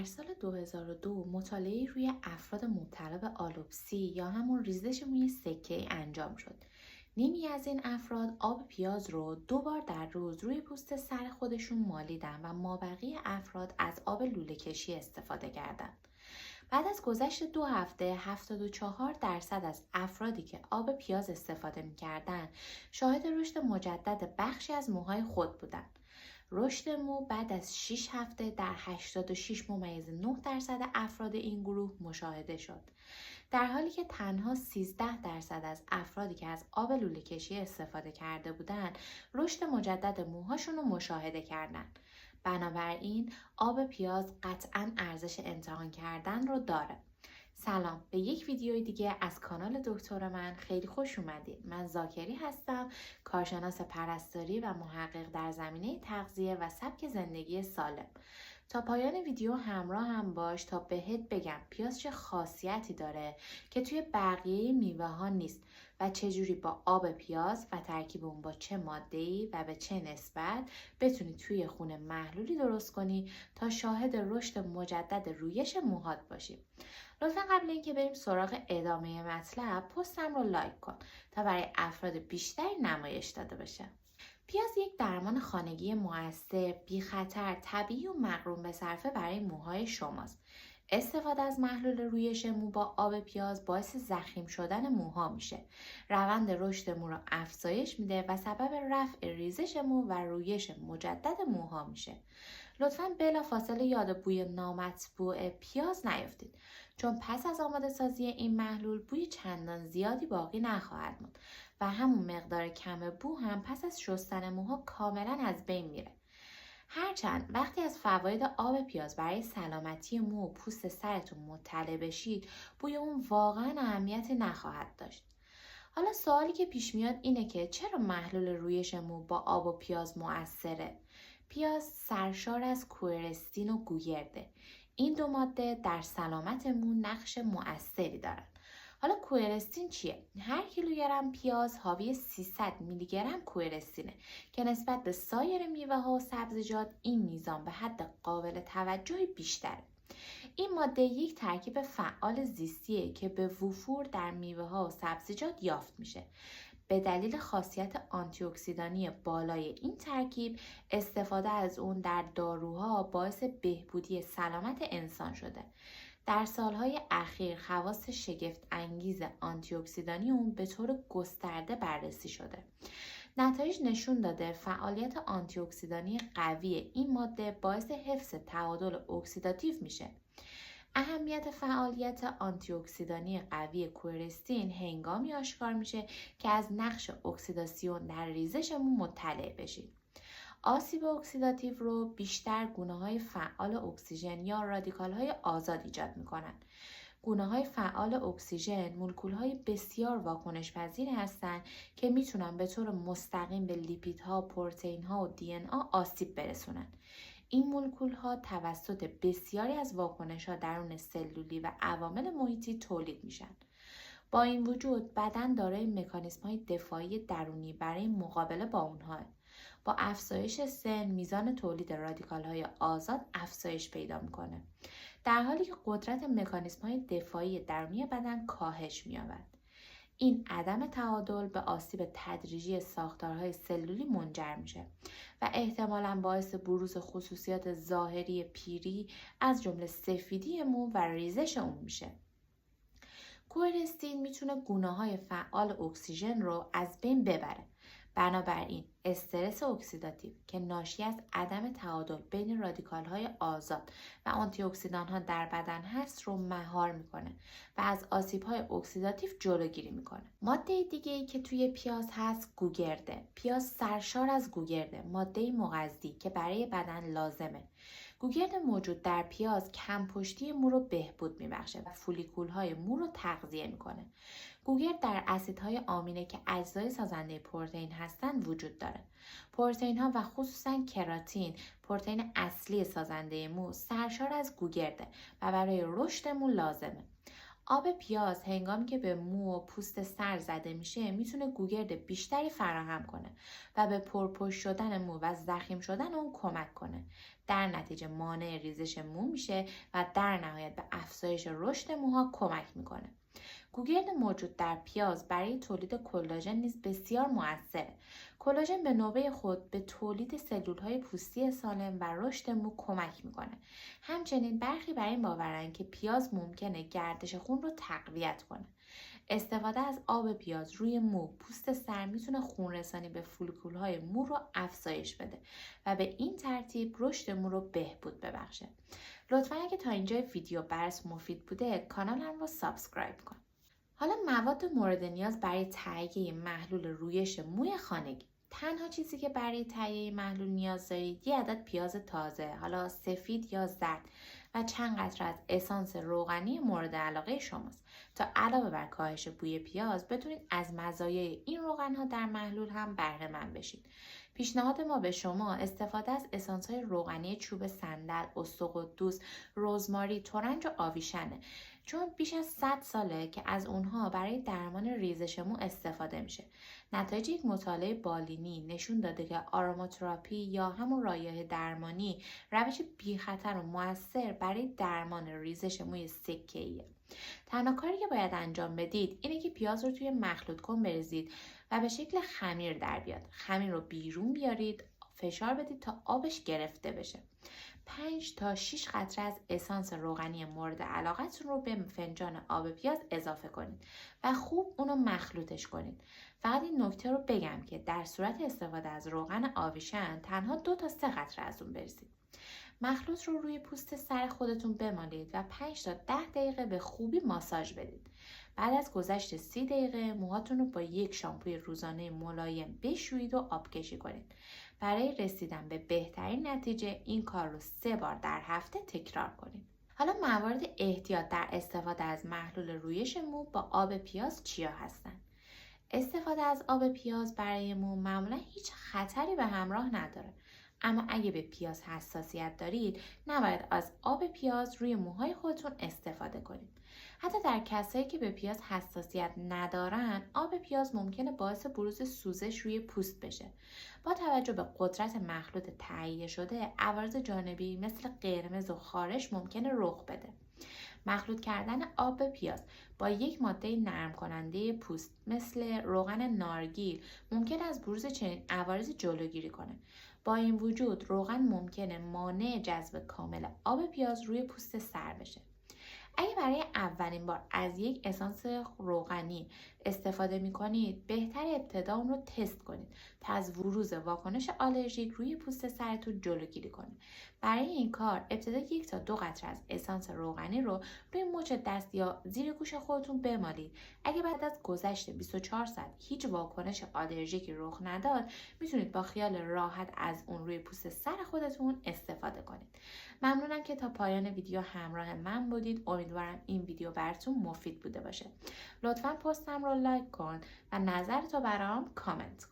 در سال 2002 مطالعه‌ای روی افراد مبتلا به آلوپسی یا همون ریزش موی سکه‌ای انجام شد. نیمی از این افراد آب پیاز رو 2 بار در روز روی پوست سر خودشون مالیدن و مابقی افراد از آب لوله کشی استفاده کردند. بعد از گذشت 2 هفته 74% از افرادی که آب پیاز استفاده می‌کردند شاهد رشد مجدد بخشی از موهای خود بودند. رشد مو بعد از 6 هفته در 86.9% افراد این گروه مشاهده شد. در حالی که تنها 13% از افرادی که از آب لوله کشی استفاده کرده بودند، رشد مجدد موهاشون رو مشاهده کردند. بنابراین آب پیاز قطعاً ارزش امتحان کردن رو داره. سلام، به یک ویدیوی دیگه از کانال دکتر من خیلی خوش اومدید. من زاکری هستم، کارشناس پرستاری و محقق در زمینه تغذیه و سبک زندگی سالم. تا پایان ویدیو همراه هم باش تا بهت بگم پیاز چه خاصیتی داره که توی بقیه میوه ها نیست و چجوری با آب پیاز و ترکیب اون با چه ماده‌ای و به چه نسبت بتونی توی خونه محلولی درست کنی تا شاهد رشد مجدد رویش موهات باشی. لطفا قبل اینکه بریم سراغ ادامه مطلب پستم رو لایک کن تا برای افراد بیشتری نمایش داده بشه. پیاز یک درمان خانگی مؤثر، بی خطر، طبیعی و مقرون به صرفه برای موهای شماست. استفاده از محلول رویش مو با آب پیاز باعث ضخیم شدن موها میشه. روند رشد مو را افزایش میده و سبب رفع ریزش مو و رویش مجدد موها میشه. لطفاً بلافاصله یاد بوی نامطبوع پیاز نیفتید، چون پس از آماده سازی این محلول بوی چندان زیادی باقی نخواهد موند و همون مقدار کم بو هم پس از شستن موها کاملا از بین میره. هرچند وقتی از فواید آب پیاز برای سلامتی مو و پوست سرتون مطلع بشید، بوی اون واقعا اهمیتی نخواهد داشت. حالا سوالی که پیش میاد اینه که چرا محلول رویش مو با آب و پیاز مؤثره؟ پیاز سرشار از کوئرستین و گوگرده. این 2 ماده در سلامت مو نقش مؤثری دارند. حالا کوئرستین چیه؟ هر کیلوگرم پیاز حاوی 300 میلی گرم کوئرستینه که نسبت به سایر میوه ها و سبزیجات این میزان به حد قابل توجهی بیشتره. این ماده یک ترکیب فعال زیستیه که به وفور در میوه ها و سبزیجات یافت میشه. به دلیل خاصیت آنتی اکسیدانی بالای این ترکیب، استفاده از اون در داروها باعث بهبودی سلامت انسان شده. در سالهای اخیر خواص شگفت انگیز آنتی اکسیدانی اون به طور گسترده بررسی شده. نتایج نشون داده فعالیت آنتی اکسیدانی قوی این ماده باعث حفظ تعادل اکسیداتیو میشه. اهمیت فعالیت آنتی اکسیدانی قوی کوئرستین هنگامی آشکار میشه که از نقش اکسیداسیون در ریزش مو مطلع بشید. آسیب اکسیداتیو رو بیشتر گونه‌های فعال اکسیژن یا رادیکال‌های آزاد ایجاد می‌کنند. گونه‌های فعال اکسیژن مولکول‌های بسیار واکنش پذیر هستند که میتونن به طور مستقیم به لیپیدها، پروتئین‌ها و دی-ان-ا آسیب برسونن. این مولکول‌ها توسط بسیاری از واکنش‌ها درون سلولی و عوامل محیطی تولید میشن. با این وجود بدن دارای مکانیزم‌های دفاعی درونی برای مقابله با اونها. با افزایش سن میزان تولید رادیکال‌های آزاد افزایش پیدا میکنه، در حالی که قدرت مکانیزم‌های دفاعی درونی بدن کاهش می‌یابد. این عدم تعادل به آسیب تدریجی ساختارهای سلولی منجر میشه و احتمالاً باعث بروز خصوصیات ظاهری پیری از جمله سفیدی مو و ریزش اون میشه. کوئرستین میتونه گونه‌های فعال اکسیژن رو از بین ببره. بنابراین استرس اکسیداتیو که ناشی از عدم تعادل بین رادیکال‌های آزاد و آنتی اکسیدان‌ها در بدن هست رو مهار میکنه و از آسیب‌های اکسیداتیو جلوگیری میکنه. ماده دیگه‌ای که توی پیاز هست گوگرده. پیاز سرشار از گوگرده، ماده مغذی که برای بدن لازمه. گوگرد موجود در پیاز کم پشتی مو رو بهبود میبخشه و فولیکول‌های مو رو تغذیه میکنه. گوگرد در اسیدهای آمینه که اجزای سازنده پروتئین هستند وجود داره. پروتئین ها و خصوصا کراتین، پروتئین اصلی سازنده مو، سرشار از گوگرده و برای رشد مو لازمه. آب پیاز هنگامی که به مو و پوست سر زده میشه میتونه گوگرد بیشتری فراهم کنه و به پرپشت شدن مو و ضخیم شدن اون کمک کنه. در نتیجه مانع ریزش مو میشه و در نهایت به افزایش رشد موها کمک میکنه. گوگرد موجود در پیاز برای تولید کلاژن نیز بسیار مؤثره. کلاژن به نوبه خود به تولید سلول‌های پوستی سالم و رشد مو کمک میکنه. همچنین برخی بر این باورند که پیاز ممکنه گردش خون رو تقویت کنه. استفاده از آب پیاز روی مو، پوست سر میتونه خون رسانی به فولیکول‌های مو رو افزایش بده و به این ترتیب رشد مو رو بهبود ببخشه. لطفاً اگه تا اینجای ویدیو برات مفید بوده کانالم رو سابسکرایب کن. حالا مواد مورد نیاز برای تهیه محلول رویش موی خانگی. تنها چیزی که برای تهیه محلول نیاز دارید یه عدد پیاز تازه، حالا سفید یا زرد، و چند قطره از اسانس روغنی مورد علاقه شماست تا علاوه بر کاهش بوی پیاز بتونید از مزایای این روغن‌ها در محلول هم بهره مند بشید. پیشنهاد ما به شما استفاده از اسانس‌های روغنی چوب صندل، استقدوس، رزماری، ترنج و آویشنه، چون بیش از 100 ساله که از اونها برای درمان ریزش مو استفاده میشه. نتایج یک مطالعه بالینی نشون داده که آروماتراپی یا همون رایحه درمانی روش بی خطر و مؤثر برای درمان ریزش موی سکه‌ایه. تنها کاری که باید انجام بدید اینه که پیاز رو توی مخلوط کن بریزید و به شکل خمیر در بیاد. خمیر رو بیرون بیارید، فشار بدید تا آبش گرفته بشه. 5 تا 6 قطره از اسانس روغنی مورد علاقتون رو به فنجان آب پیاز اضافه کنید و خوب اونو مخلوطش کنید. فقط این نکته رو بگم که در صورت استفاده از روغن آویشن تنها 2 تا 3 قطره از اون بریزید. مخلوط رو روی پوست سر خودتون بمالید و 5 تا 10 دقیقه به خوبی ماساژ بدید. بعد از گذشت 30 دقیقه موهاتون رو با یک شامپوی روزانه ملایم بشویید و آبکشی کنید. برای رسیدن به بهترین نتیجه این کار رو 3 بار در هفته تکرار کنید. حالا موارد احتیاط در استفاده از محلول رویش مو با آب پیاز چیا هستن؟ استفاده از آب پیاز برای مو معمولا هیچ خطری به همراه نداره. اما اگه به پیاز حساسیت دارید نباید از آب پیاز روی موهای خودتون استفاده کنید. حتی در کسایی که به پیاز حساسیت ندارن آب پیاز ممکنه باعث بروز سوزش روی پوست بشه. با توجه به قدرت مخلوط تهیه شده عوارض جانبی مثل قرمز و خارش ممکنه رخ بده. مخلوط کردن آب پیاز با یک ماده نرم کننده پوست مثل روغن نارگیل ممکن از بروز چنین عوارضی جلوگیری کنه. با این وجود روغن ممکنه مانع جذب کامل آب پیاز روی پوست سر بشه. اگه برای اولین بار از یک اسانس روغنی استفاده می کنید بهتر ابتدا اون رو تست کنید تا از بروز واکنش آلرژیک روی پوست سرتون جلوگیری کنید. برای این کار ابتدا 1 تا 2 قطره از اسانس روغنی رو روی مچ دست یا زیر گوش خودتون بمالید. اگه بعد از گذشت 24 ساعت هیچ واکنش آلرژیکی رخ نداد میتونید با خیال راحت از اون روی پوست سر خودتون استفاده کنید. ممنونم که تا پایان ویدیو همراه من بودید. امیدوارم این ویدیو براتون مفید بوده باشه. لطفاً پستم رو لایک کن و نظرتو برام کامنت کن.